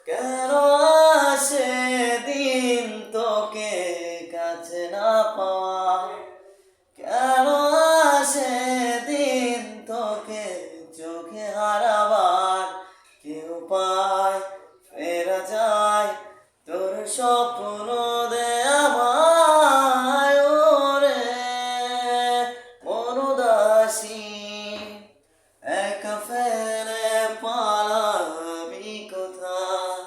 কেন আসে দিন তোকে কাছে না পাওয়া, কেন আসে দিন তোকে চোখে হারাবার, কি উপায় ফেরা যায় তোর স্বপ্ন দে আমায়, ওরে মনোদাসী একা ফেলে পালাবি কোথায়,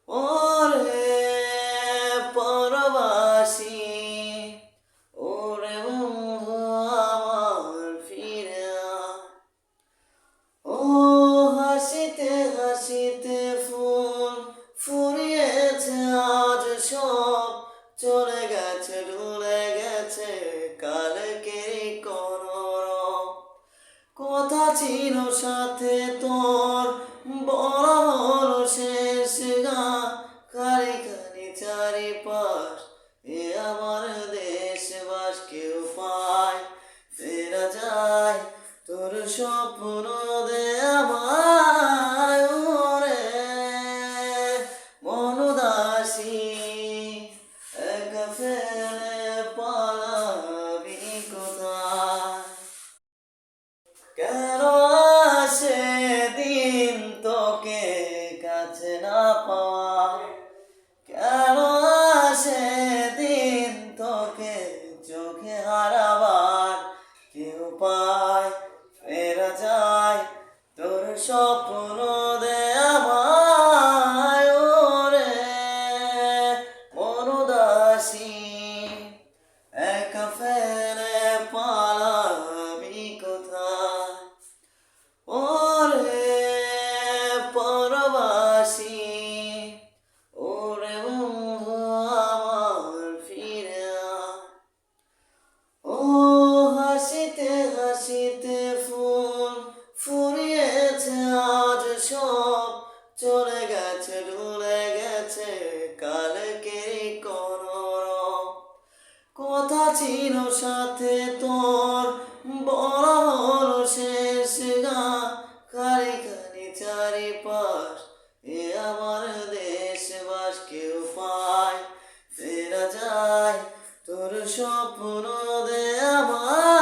ওরে পরবাসী ওরে বন্ধু আমার ফিরে আয়। ও হাসিতে হাসিতে ফুল ফুরিয়েছে আজ সব, চলে গেছে ভুলে গেছে কালকেরই কোনো রব। কথা ছিল সাথে তোর বড় হলো শেষ গা, খালি খালি চারিপাশ এ আমার দেশবাস, কেউ পায় ফেরা যায় তোর স্বপ্ন দে আমায়, ওরে মনোদাসী একা ফেলে পালাবি কোথায়। কেন আসে দিন তোকে কাছে না পাওয়া, কেন আসে দিন তোকে চোখে হারাবার, কি উপায় ফেরা যায় তোর স্বপ্ন দে আমায়, ওরে মনোদাসী একা ফেলে পালাবি কোথায়, ওরে পরবাসী ওরে বন্ধু আমার ফিরে আয়। ও হাসিতে হাসিতে ফুল ফুরিয়েছে আজ সব, চলে গেছে ভুলে গেছে কালকেরই কোনো রব। কথা ছিল সাথে তোর বড় হলো শেষ গা, খালি খালি চারিপাশ এ আমার দেশবাস, কেউ পায় ফেরা যায় তোর স্বপ্ন দে আমায়।